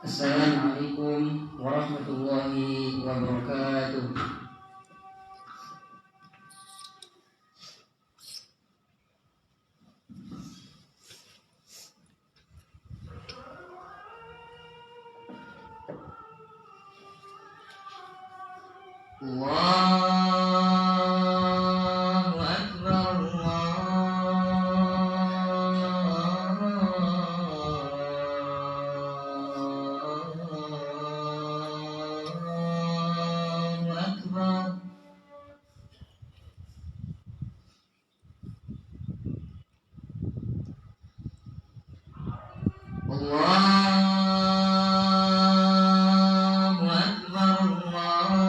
Assalamualaikum warahmatullahi wabarakatuh. Allahu Akbar, Allahu Akbar. Allahu Akbar, Allahu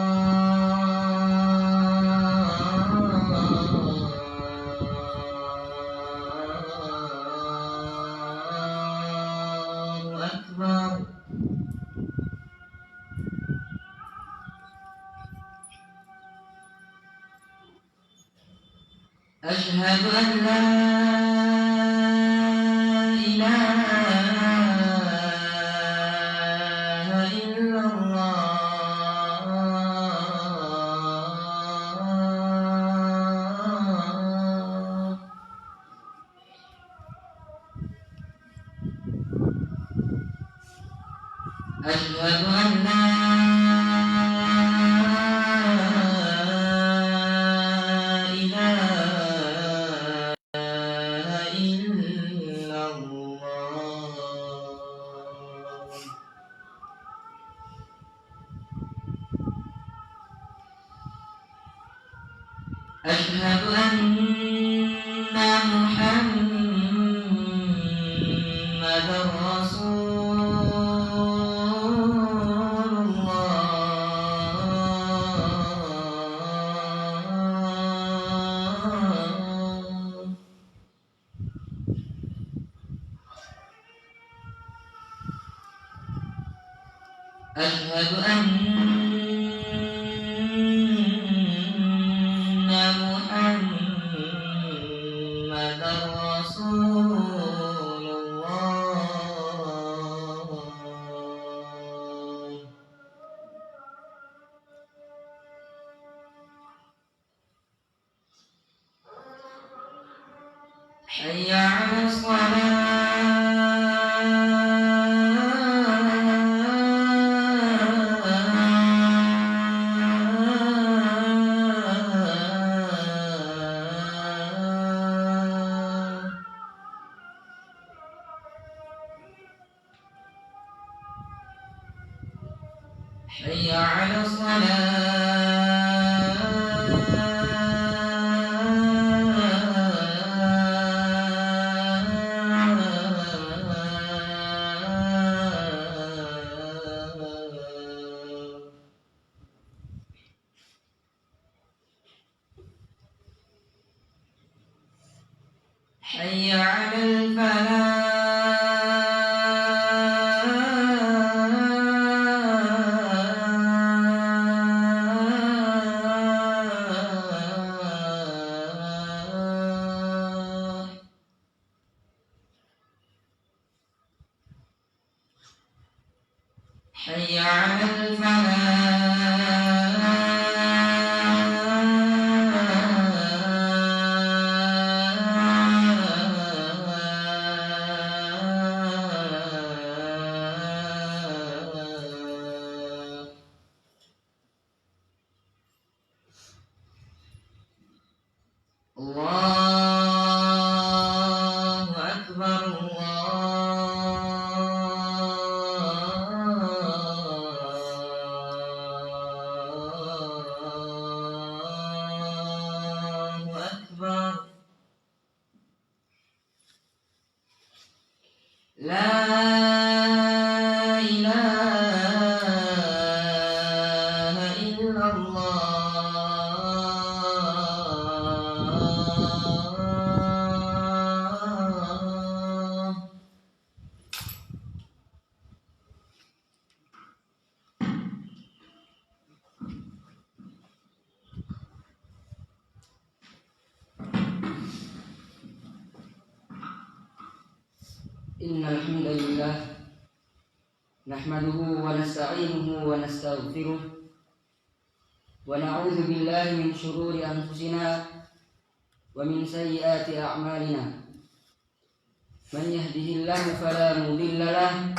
Akbar. Asyhadu an la ilaha illallah. Asyhadu an la ilaha illallah. Asyhadu anna Muhammadar Rasulullah. Asyhadu anna Muhammadar Rasulullah. Hayya 'alas shalah. Hayya 'alas salah. Hayya 'alal falah. Hayya 'alal falah. Allahu Akbar, Allahu Akbar. La ilaha illallah. Innal hamdalillah نحمده ونستعينه ونستغفره ونعوذ بالله من شرور أنفسنا ومن سيئات أعمالنا من يهده الله فلا مضل له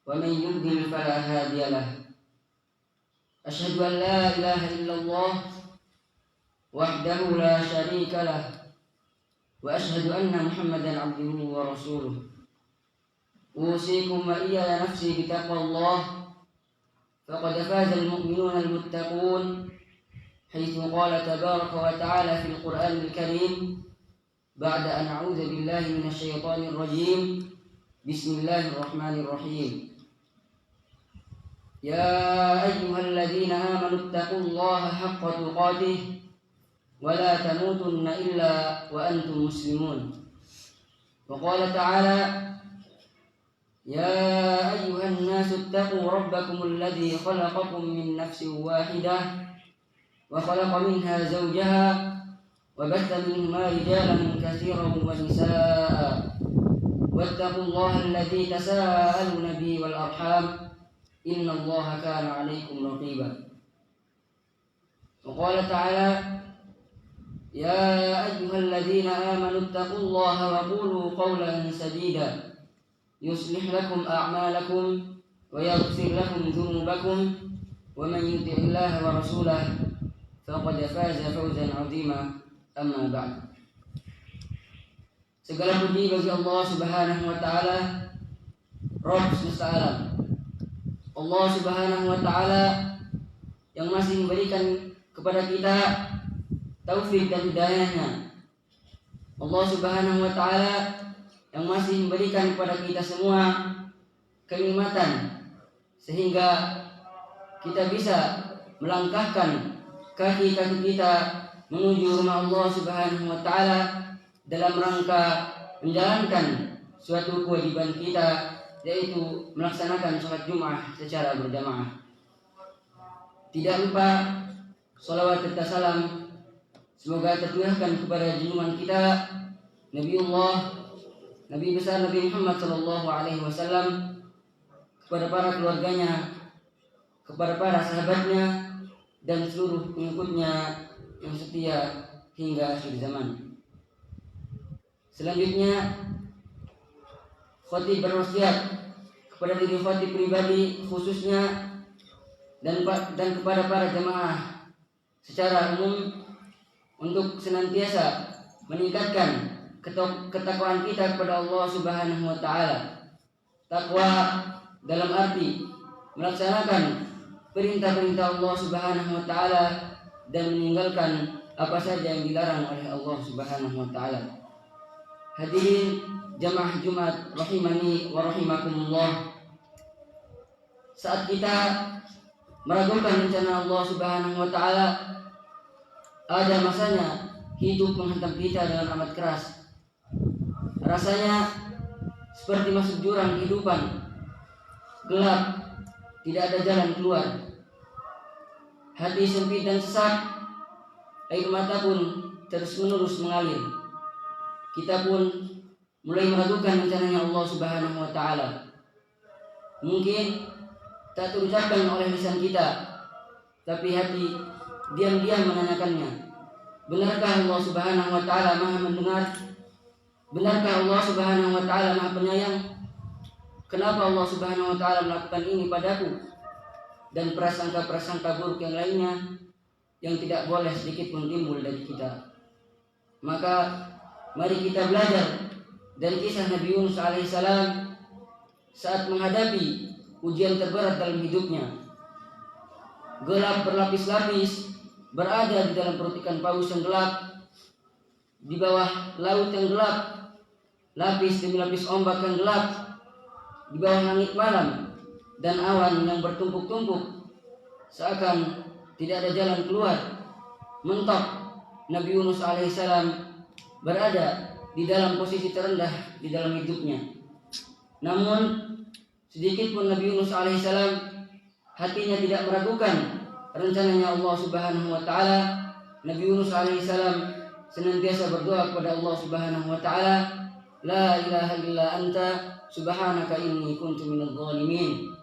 ومن يضلل فلا هادي له أشهد أن لا إله إلا الله وحده لا شريك له وأشهد أن محمدا عبده ورسوله أوصيكم وإياي نفسي بتقوى الله فقد فاز المؤمنون المتقون حيث قال تبارك وتعالى في القرآن الكريم بعد أن أعوذ بالله من الشيطان الرجيم بسم الله الرحمن الرحيم يا أيها الذين آمنوا اتقوا الله حق تقاته ولا تموتن إلا وأنتم مسلمون وقال تعالى يا أيها الناس اتقوا ربكم الذي خلقكم من نفس واحدة وخلق منها زوجها وبث منهما رجالا كثيرا ونساء واتقوا الله الذي تساءلون به والأرحام إن الله كان عليكم رقيبا وقال تعالى يا أيها الذين آمنوا اتقوا الله وقولوا قولا سديدا يصلح لكم أعمالكم ويغفر لكم ذنوبكم ومن يطع الله ورسوله فقد فاز فوزا عظيما أما بعد. Segala puji bagi Allah Subhanahu wa taala, Rabb semesta alam. Allah Subhanahu wa taala yang masih memberikan kepada kita taufik dan hidayahnya. Allah Subhanahu wa taala yang masih memberikan kepada kita semua kenikmatan sehingga kita bisa melangkahkan kaki-kaki kita menuju rumah Allah Subhanahu wa taala dalam rangka menjalankan suatu kewajiban kita, yaitu melaksanakan sholat Jumat secara berjamaah. Tidak lupa salawat serta salam semoga tercurahkan kepada junjungan kita Nabi besar Nabi Muhammad sallallahu alaihi wasallam, kepada para keluarganya, kepada para sahabatnya dan seluruh pengikutnya yang setia hingga akhir zaman. Selanjutnya, khatib berwasiat kepada diri khatib pribadi khususnya dan kepada para jemaah secara umum untuk senantiasa meningkatkan ketakwaan kita kepada Allah Subhanahu wa taala. Takwa dalam arti melaksanakan perintah-perintah Allah Subhanahu wa taala dan meninggalkan apa saja yang dilarang oleh Allah Subhanahu wa taala. Hadirin jamaah Jumat rahimani wa rahimakumullah. Saat kita meragukan rencana Allah Subhanahu wa taala, ada masanya hidup menghantam kita dengan amat keras. Rasanya seperti masuk jurang kehidupan, gelap, tidak ada jalan keluar. Hati sempit dan sesak, air mata pun terus-menerus mengalir. Kita pun mulai meragukan rencananya Allah Subhanahu wa taala. Mungkin tak terucapkan oleh lisan kita, tapi hati diam-diam menanyakannya. Benarkah Allah Subhanahu wa taala Maha mendengar? Benarkah Allah Subhanahu wa taala Maha penyayang? Kenapa Allah Subhanahu wa taala melakukan ini padaku? Dan prasangka-prasangka buruk yang lainnya yang tidak boleh sedikit pun timbul dari kita. Maka mari kita belajar dari kisah Nabi Yunus alaihissalam saat menghadapi ujian terberat dalam hidupnya. Gelap berlapis-lapis berada di dalam perut ikan paus yang gelap, di bawah laut yang gelap, lapis demi lapis ombak yang gelap, di bawah langit malam dan awan yang bertumpuk-tumpuk, seakan tidak ada jalan keluar. Mentok Nabi Yunus alaihissalam berada di dalam posisi terendah di dalam hidupnya. Namun sedikit pun Nabi Yunus alaihissalam hatinya tidak meragukan rencananya Allah Subhanahu wa taala. Nabi Yunus alaihissalam senantiasa berdoa kepada Allah Subhanahu wa taala la ilaha illa anta subhanaka inni kuntu minadh dhalimin.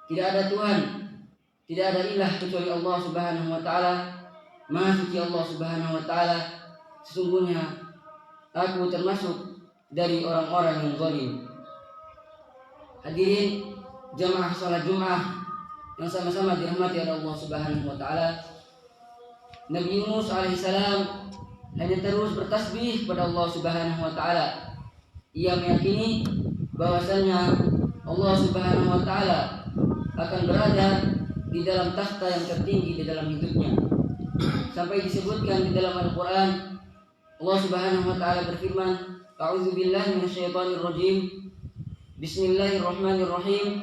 Tidak ada Tuhan, tidak ada ilah kecuali Allah Subhanahu wa taala. Maha suci Allah Subhanahu wa taala. Sesungguhnya aku termasuk dari orang-orang yang zalim. Hadirin jamaah salat Jumat yang sama-sama dirahmati oleh Allah Subhanahu wa taala. Nabi Yunus alaihissalam hanya terus bertasbih kepada Allah Subhanahu wa taala. Ia meyakini bahwasanya Allah Subhanahu wa taala akan berada di dalam takhta yang tertinggi di dalam hidupnya. Sampai disebutkan di dalam Al-Qur'an, Allah Subhanahu wa taala berfirman, "A'udzu billahi minasyaitonir rajim. Bismillahirrahmanirrahim.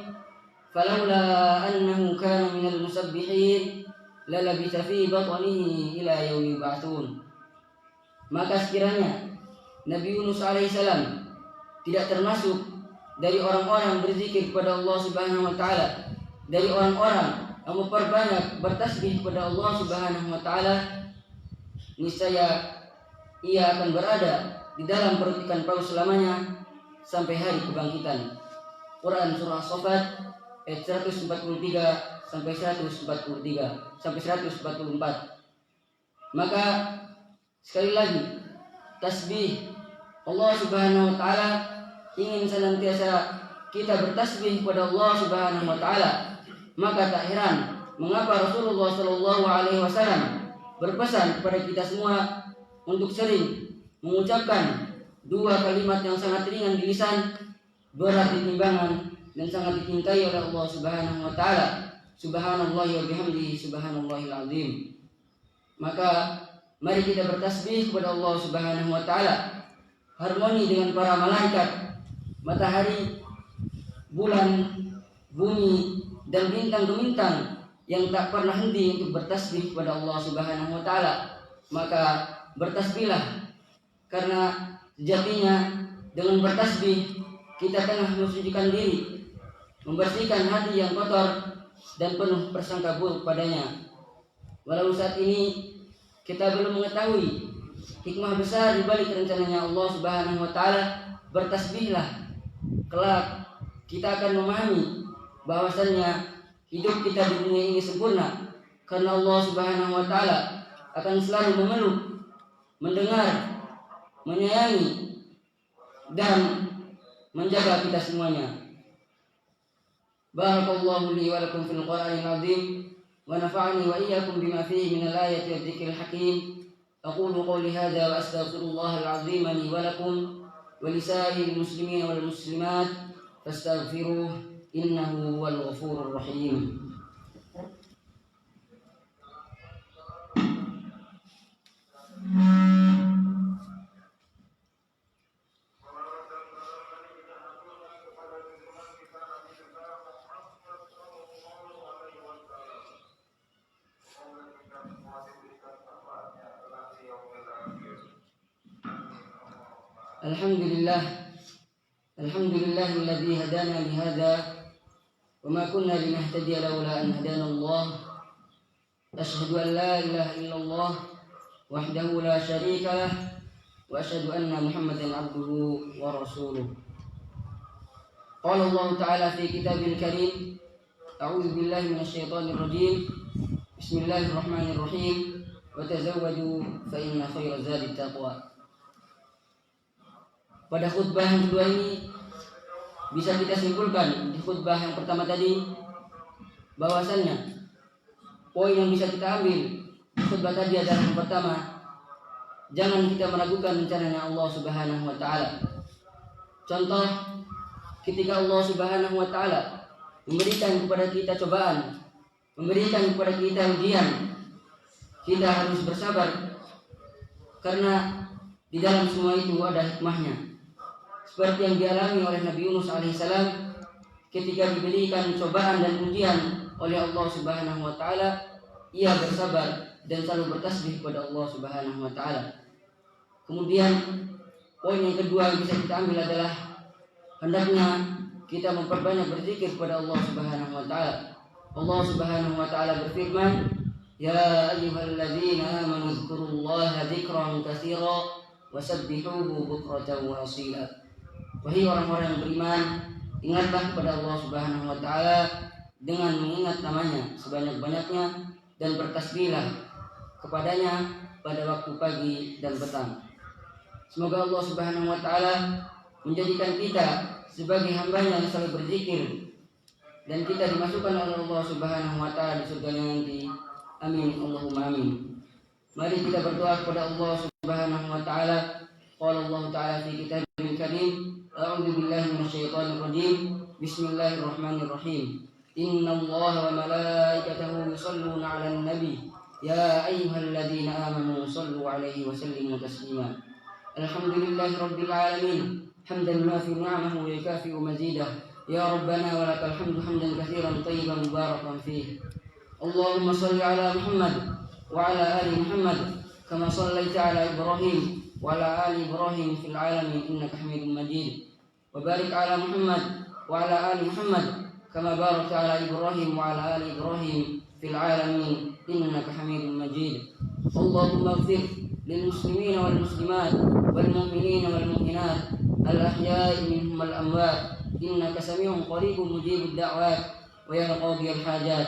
Falaula annahu kana minal musabbihin lalabitha fi batnihi ila yaumi yub'atsun." Maka sekiranya Nabi Yunus alaihissalam tidak termasuk dari orang-orang berzikir kepada Allah Subhanahu wa taala, dari orang-orang yang memperbanyak bertasbih kepada Allah Subhanahu wa taala, niscaya ia akan berada di dalam perut ikan paus selamanya sampai hari kebangkitan. Quran surah As-Saffat ayat 143 sampai 144. Maka sekali lagi tasbih Allah Subhanahu wa taala, ingin senantiasa kita bertasbih kepada Allah Subhanahu wa taala. Maka tak heran mengapa Rasulullah sallallahu alaihi wasallam berpesan kepada kita semua untuk sering mengucapkan dua kalimat yang sangat ringan di lisan, berat di timbangan, dan sangat dicintai oleh Allah Subhanahu wa taala. Subhanallah wa bihamdihi subhanallahil azim. Maka mari kita bertasbih kepada Allah Subhanahu wa taala, harmoni dengan para malaikat, matahari, bulan, bumi, dan bintang gemintang yang tak pernah henti untuk bertasbih kepada Allah Subhanahu wa taala. Maka bertasbihlah, karena sejatinya dengan bertasbih kita tengah mensucikan diri, membersihkan hati yang kotor dan penuh prasangka buruk padanya. Walau saat ini kita belum mengetahui hikmah besar di balik rencananya Allah Subhanahu wa taala, bertasbihlah. Kelak kita akan memahami bahwasannya hidup kita di dunia ini sempurna karena Allah Subhanahu wa taala akan selalu memeluk, mendengar, menyayangi, dan menjaga kita semuanya. Barakallahu li wa lakum fil Qur'anil azim wa nafa'ani wa iyyakum bima fihi min al-ayati wadh-dhikril hakim. Aqulu qawli hadha wa astaghfirullahal azim li wa lakum wa lisa'iril muslimin wal muslimat fastaghfiruh innahu huwal ghafurur rahim. Alhamdulillahilladzi hadana li hadza wa ma kunna linahtadiya laula an hadana Allah. Asyhadu an la ilaha illallah wahdahu la syarika lah wa asyhadu anna Muhammadan abduhu wa rasuluh. Qala Allah ta'ala fi kitabil karim, a'udzu billahi minasyaitonir rajim. Bismillahirrahmanirrahim. Wa tazawwaju fa inna khairaz zadi taqwa. Pada khutbah yang kedua ini bisa kita simpulkan di khutbah yang pertama tadi bahwasannya poin yang bisa kita ambil di khutbah tadi adalah yang pertama, jangan kita meragukan rencananya Allah Subhanahu wa taala. Contoh, ketika Allah Subhanahu wa taala memberikan kepada kita cobaan, memberikan kepada kita ujian, kita harus bersabar karena di dalam semua itu ada hikmahnya. Seperti yang dialami oleh Nabi Yunus alaihissalam ketika diberikan cobaan dan ujian oleh Allah Subhanahu wa taala, ia bersabar dan selalu bertasbih kepada Allah Subhanahu wa taala. Kemudian poin yang kedua yang bisa kita ambil adalah hendaknya kita memperbanyak berzikir kepada Allah Subhanahu wa taala. Allah Subhanahu wa taala berfirman, "Ya ayyuhalladzina amanu dzkurullaha dzikran katsiran wasabbihuhu bukratan wa asila." Wahai orang-orang yang beriman, ingatlah kepada Allah Subhanahu wa taala dengan mengingat namanya sebanyak-banyaknya dan bertasbihlah kepadanya pada waktu pagi dan petang. Semoga Allah Subhanahu wa taala menjadikan kita sebagai hamba-Nya yang selalu berzikir dan kita dimasukkan oleh Allah Subhanahu wa taala di surganya nanti. Amin Allahumma amin. Mari kita berdoa kepada Allah Subhanahu wa taala. Qala Allah taala fi kitabil karim, a'udzu billahi minasyaitonir rajim. Bismillahirrahmanirrahim. Innallaha wa malaikatahu yusholluna 'alan nabi. Ya ayyuhalladzina amanu shallu 'alaihi wa sallimu taslima. Alhamdulillahirabbil alamin. Hamdan yuwafi ni'amahu wa yukafi'u mazidah. Ya rabbana wa lakal hamdu hamdan katsiran thayyiban mubarakan fihi. Allahumma shalli 'ala Muhammad wa 'ala ali Muhammad kama shallaita 'ala Ibrahim wa 'ala ali Ibrahim fil 'alamin innaka Hamidum Majid. Wa barik 'ala Muhammad wa 'ala ali Muhammad kama barakta 'ala Ibrahim wa 'ala ali Ibrahim fil 'alamin innaka Hamidum Majid. Allahumma ighfir lil muslimina wal muslimat wal mu'minina wal mu'minat al ahya'i minhum wal amwat innaka sami'un qaribun mujibud da'wat wa ya qadiyal hajat.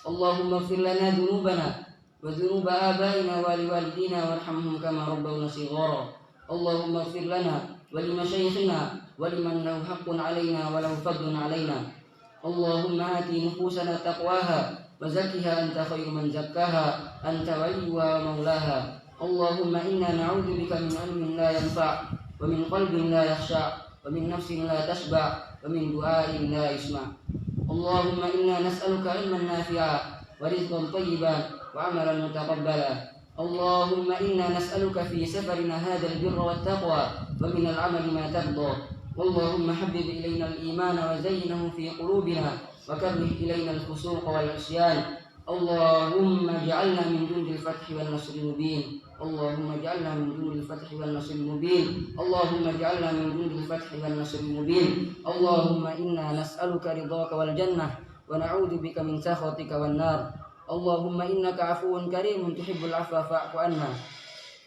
Allahumma ighfir lana dhunubana wa dhunuba abaina wa liwalidina warhamhum kama rabbawna shighara. Allahumma ighfir lana wa limashayikhina wa liman lahu haqqun 'alaina wa lahu fadlun 'alaina. Allahumma ati nufusana taqwaha wa zakkiha anta khairu man zakkaha anta waliyuha wa maulaha. Allahumma inna na'udzu bika min 'ilmin la yanfa' wa min qalbin la yakhsha' wa min nafsin la tashba' wa min du'ain la yusma'. Allahumma inna nas'aluka 'ilman nafi'a wa rizqan thayyiban wa 'amalan mutaqabbala. Allahumma inna nas'aluka fi safarina hadzal birra wat taqwa wa min al-'amali ma tardha. Allahumma habbib ilayna al-iman wa zayyinhu fi qulubina wa karrih ilayna al-fusuq wal 'isyan. Allahumma ij'alna min jundil fathi wan nasril mubin. Allahumma ij'alna min jundil fathi wan nasril mubin. Allahumma ij'alna min jundil fathi wan nasril mubin. Allahumma inna nas'aluka ridhaka wal jannah wa na'udzu bika min sakhatika wan nar. Allahumma innaka 'afuwun karimun tuhibbul 'afwa fa'fu 'anna.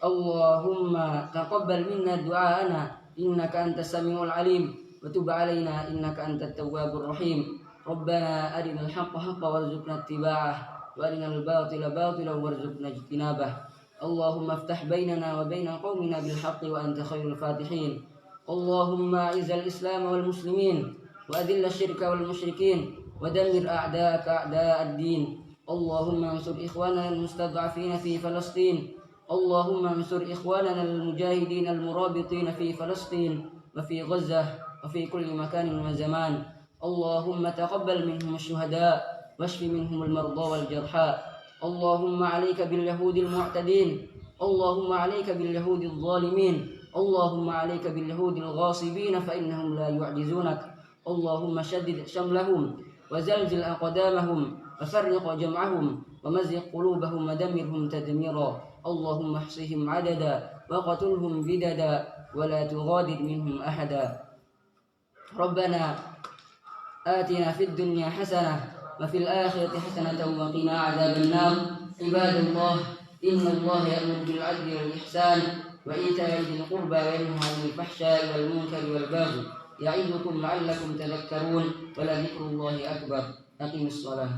Allahumma taqabbal minna du'aana innaka antas samiul 'alim wa tub 'alaina innaka antat tawwabur rahim. Rabbana arinal haqqa haqqan warzuqna ittiba'ah wa arinal batila batilan warzuqna ijtinabah. Allahumma iftah bainana wa baina qaumina bil haqqi wa anta khairul fatihin. Allahumma izzil islam wal muslimin wa adhill asyirka wal musyrikin wa dammir a'da'aka a'da'ad din. Allahumma ansur ikhwanana al mustad'afina fi Falastin. Allahumma ansur ikhwanana al mujahidin al murabitin fi Falastin wa fi Gazzah wa fi kulli makanin wa zaman. Allahumma taqabbal minhum asy-syuhada washfi minhum al-marda wal jarha. Allahumma 'alaika bil yahudil mu'tadin. Allahumma 'alaika bil yahudil zalimin. Allahumma 'alaika bil yahudil ghasibin fa innahum la yu'jizunak. Allahumma shaddid shamlahum wa zalzil aqdamahum wa farriq jam'ahum wa mazigh qulubahum wa dammirhum tadmira. Allahumma ihsihim 'adada wa qatulhum bidada wa la tughadir minhum ahada. Rabbana آتنا في الدنيا حسنة وفي الآخرة حسنة وقنا عذاب النار. عباد الله إن الله يأمر بالعدل والإحسان وإيتاء ذي القربى وينهى عن الفحشاء والمنكر والبغي يعظكم لعلكم تذكرون ولذكر الله أكبر. أقم الصلاة.